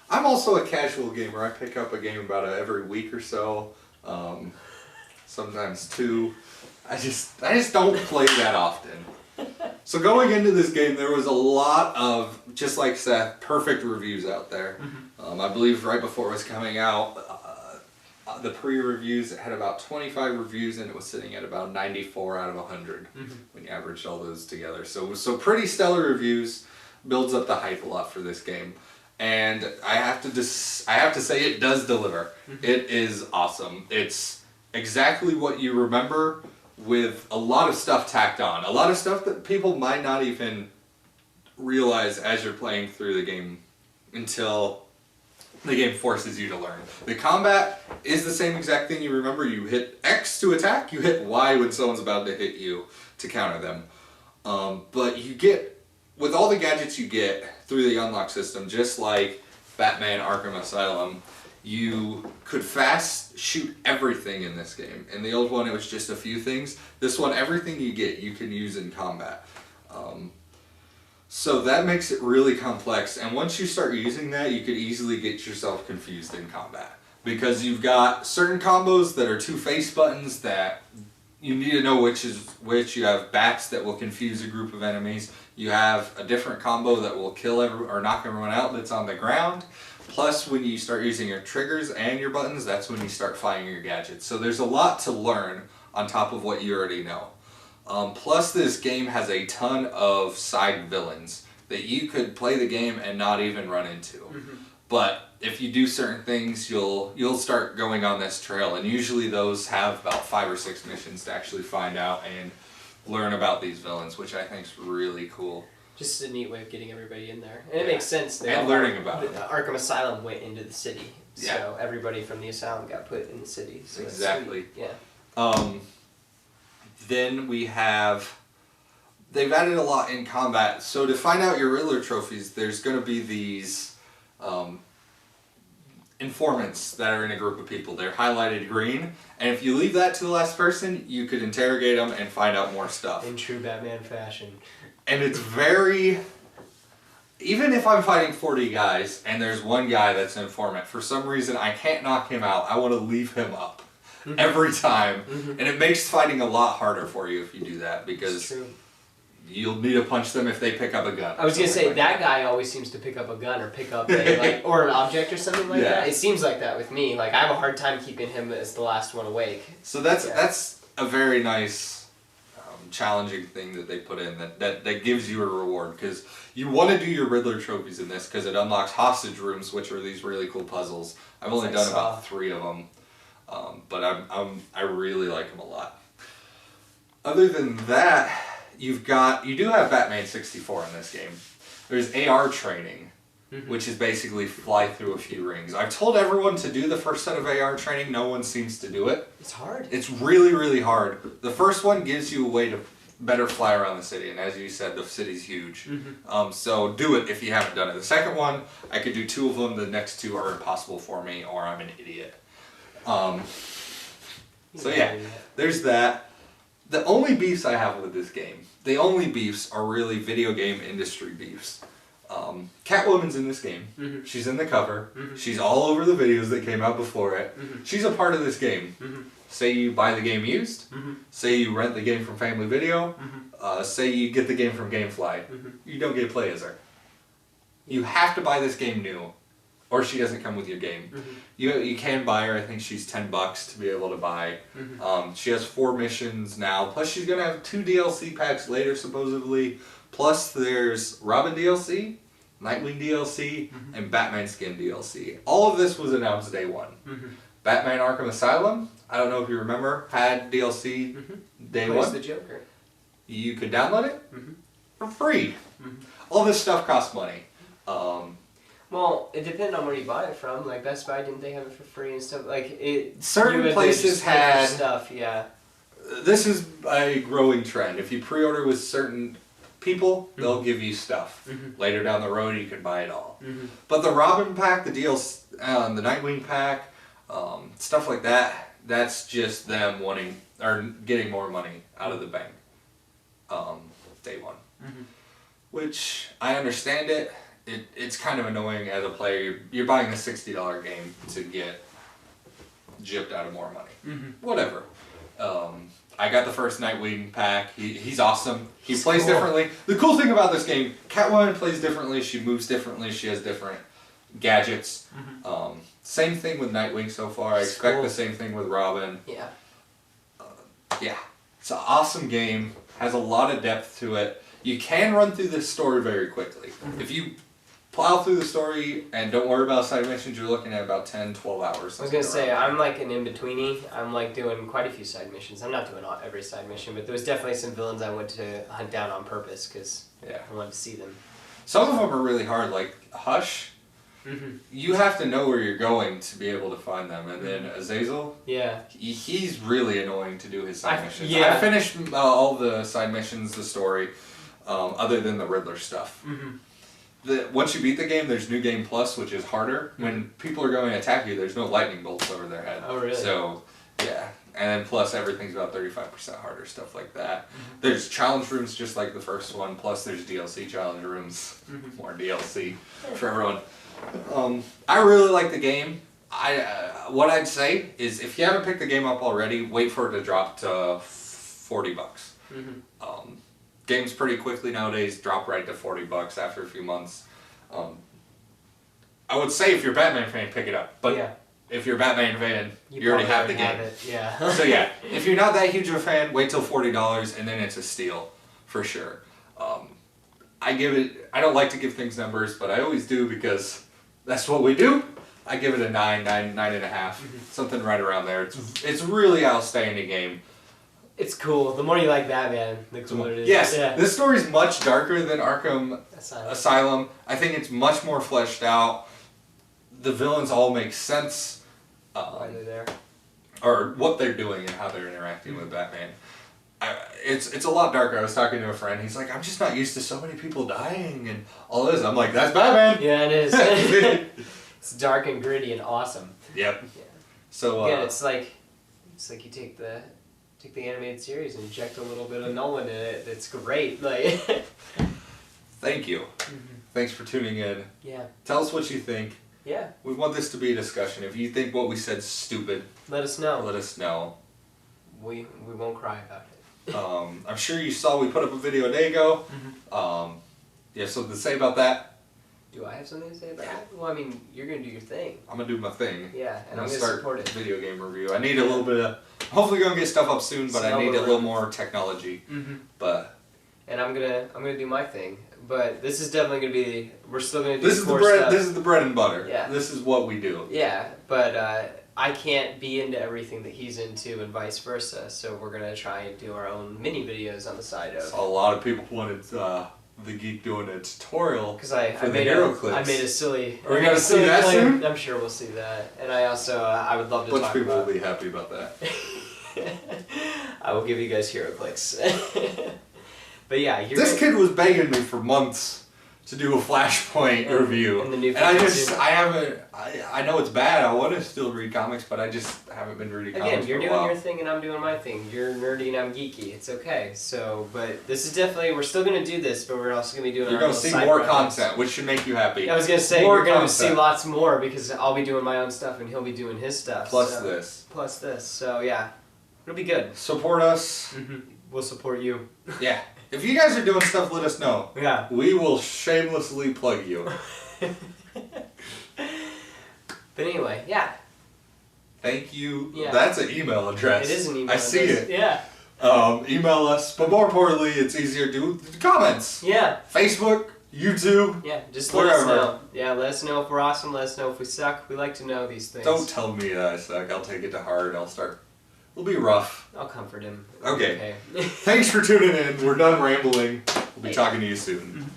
I'm also a casual gamer. I pick up a game about every week or so, sometimes two. I just don't play that often. So going into this game, there was a lot of, just like Seth, perfect reviews out there. I believe right before it was coming out, the pre-reviews had about 25 reviews and it was sitting at about 94 out of 100 when you averaged all those together. So pretty stellar reviews, builds up the hype a lot for this game. And I have to say it does deliver. It is awesome. It's exactly what you remember, with a lot of stuff tacked on. A lot of stuff that people might not even realize as you're playing through the game until the game forces you to learn. The combat is the same exact thing you remember. You hit X to attack, you hit Y when someone's about to hit you to counter them. But you get, with all the gadgets you get through the unlock system, just like Batman Arkham Asylum, you could fast shoot everything in this game. In the old one, it was just a few things. This one, everything you get, you can use in combat. So that makes it really complex. And once you start using that, you could easily get yourself confused in combat. Because you've got certain combos that are two face buttons that you need to know which is which. You have bats that will confuse a group of enemies. You have a different combo that will kill or knock everyone out that's on the ground. Plus, when you start using your triggers and your buttons, that's when you start firing your gadgets. So there's a lot to learn on top of what you already know. Plus, this game has a ton of side villains that you could play the game and not even run into. But if you do certain things, you'll start going on this trail, and usually those have about 5 or 6 missions to actually find out and learn about these villains, which I think is really cool. Just a neat way of getting everybody in there. And it makes sense. And learning about it. Arkham Asylum went into the city. So everybody from the asylum got put in the city. So exactly. Yeah. Then we have, they've added a lot in combat. So to find out your Riddler trophies, there's going to be these informants that are in a group of people. They're highlighted green, and if you leave that to the last person, you could interrogate them and find out more stuff. In true Batman fashion. And it's very, even if I'm fighting 40 guys and there's one guy that's an informant, for some reason I can't knock him out. I want to leave him up every time. And it makes fighting a lot harder for you if you do that, because you'll need to punch them if they pick up a gun. I was going to say, that guy always seems to pick up a gun or pick up a, or an object or something like that. It seems like that with me. Like, I have a hard time keeping him as the last one awake. So that's a very nice, challenging thing that they put in that gives you a reward, because you want to do your Riddler trophies in this because it unlocks hostage rooms, which are these really cool puzzles. I've only done about 3 of them, but I really like them a lot. Other than that, you do have Batman 64 in this game. There's AR training, which is basically fly through a few rings. I've told everyone to do the first set of AR training. No one seems to do it. It's hard. It's really, really hard. The first one gives you a way to better fly around the city, and as you said, the city's huge. So do it if you haven't done it. The second one, I could do 2 of them. The next 2 are impossible for me, or I'm an idiot. So yeah, there's that. The only beefs I have with this game, the only beefs are really video game industry beefs. Catwoman's in this game. She's in the cover. She's all over the videos that came out before it. She's a part of this game. Say you buy the game used. Say you rent the game from Family Video. Say you get the game from Gamefly. You don't get to play as her. You have to buy this game new, or she doesn't come with your game. You can buy her. I think she's $10 to be able to buy. She has 4 missions now. Plus she's going to have 2 DLC packs later, supposedly. Plus there's Robin DLC, Nightwing DLC, and Batman Skin DLC. All of this was announced day 1. Batman Arkham Asylum, I don't know if you remember, had DLC day 1. the Joker. You could download it for free. All this stuff costs money. Well, it depended on where you buy it from. Like Best Buy, didn't they have it for free and stuff? Like certain places had stuff. This is a growing trend. If you pre-order with certain people, they'll give you stuff. Later down the road, you can buy it all. But the Robin pack, the DLC, the Nightwing pack, stuff like that, that's just them wanting or getting more money out of the bank. Day 1, which I understand it. it's kind of annoying as a player. You're buying a $60 game to get gypped out of more money. Whatever. I got the first Nightwing pack. He's awesome. He plays differently. The cool thing about this game, Catwoman plays differently. She moves differently. She has different gadgets. Same thing with Nightwing so far. I expect the same thing with Robin. Yeah. Yeah. It's an awesome game. Has a lot of depth to it. You can run through this story very quickly. If you plow through the story and don't worry about side missions, you're looking at about 10, 12 hours. I was going to say, I'm like an in-betweeny. I'm like doing quite a few side missions. I'm not doing every side mission, but there was definitely some villains I went to hunt down on purpose because I wanted to see them. Some of them are really hard, like Hush. You have to know where you're going to be able to find them. And then Azazel, he's really annoying to do his side missions. I finished all the side missions, the story, other than the Riddler stuff. Once you beat the game, there's New Game Plus, which is harder. When people are going to attack you, there's no lightning bolts over their head. Oh, really? So, yeah. And then plus everything's about 35% harder, stuff like that. There's challenge rooms just like the first one, plus there's DLC challenge rooms. More DLC for everyone. I really like the game. What I'd say is if you haven't picked the game up already, wait for it to drop to $40. Games pretty quickly nowadays drop right to $40 after a few months. I would say if you're a Batman fan, pick it up. But if you're a Batman fan, you already have the game. So yeah, if you're not that huge of a fan, wait till $40 and then it's a steal for sure. I don't like to give things numbers, but I always do because that's what we do. I give it a 9.5, something right around there. It's really outstanding game. It's cool. The more you like Batman, the cooler it is. Yes, this story's much darker than Arkham Asylum. I think it's much more fleshed out. The villains all make sense. Why they're there. Or what they're doing and how they're interacting with Batman. It's a lot darker. I was talking to a friend. He's like, I'm just not used to so many people dying and all this. I'm like, that's Batman. Yeah, it is. It's dark and gritty and awesome. Yep. Yeah. So it's like you take the animated series and inject a little bit of Nolan in it. It's great. Like. Thank you. Thanks for tuning in. Yeah. Tell us what you think. Yeah. We want this to be a discussion. If you think what we said's stupid, let us know. Let us know. We won't cry about it. I'm sure you saw we put up a video a day ago. You have something to say about that? Do I have something to say about it? Well, I mean, you're going to do your thing. I'm going to do my thing. Yeah, and I'm going to start support it. Video game review. I need a little bit of... Hopefully going to get stuff up soon, but I need a little more technology. But... And I'm gonna do my thing. But this is definitely going to be... We're still going to do This is the bread and butter. Yeah. This is what we do. Yeah, but... I can't be into everything that he's into and vice versa, so we're going to try and do our own mini videos on the side of... So a lot of people wanted the Geek doing a tutorial because I made a silly... Are we going to see that soon? I'm sure we'll see that. And I also, I would love to talk about... people will be happy about that. I will give you guys hero clicks. But yeah, this kid was begging me for months to do a Flashpoint review. And I know it's bad, I want to still read comics, but I just haven't been reading comics Again, you're doing your thing and I'm doing my thing. You're nerdy and I'm geeky. It's okay. So, but this is definitely, we're still going to do this, but we're also going to be doing You're going to see more content, which should make you happy. I was going to say, you're going to see lots more because I'll be doing my own stuff and he'll be doing his stuff. Plus this. Plus this. So, yeah, it'll be good. Support us. We'll support you. Yeah. If you guys are doing stuff, let us know. Yeah. We will shamelessly plug you. But anyway, yeah. Thank you. Yeah. That's an email address. It is an email address. I see it. Yeah. Email us, but more importantly, it's easier to do comments. Yeah. Facebook, YouTube. Yeah, just wherever. Let us know. Yeah, let us know if we're awesome. Let us know if we suck. We like to know these things. Don't tell me that I suck. I'll take it to heart. It'll be rough. I'll comfort him. Okay. Thanks for tuning in. We're done rambling. We'll be talking to you soon.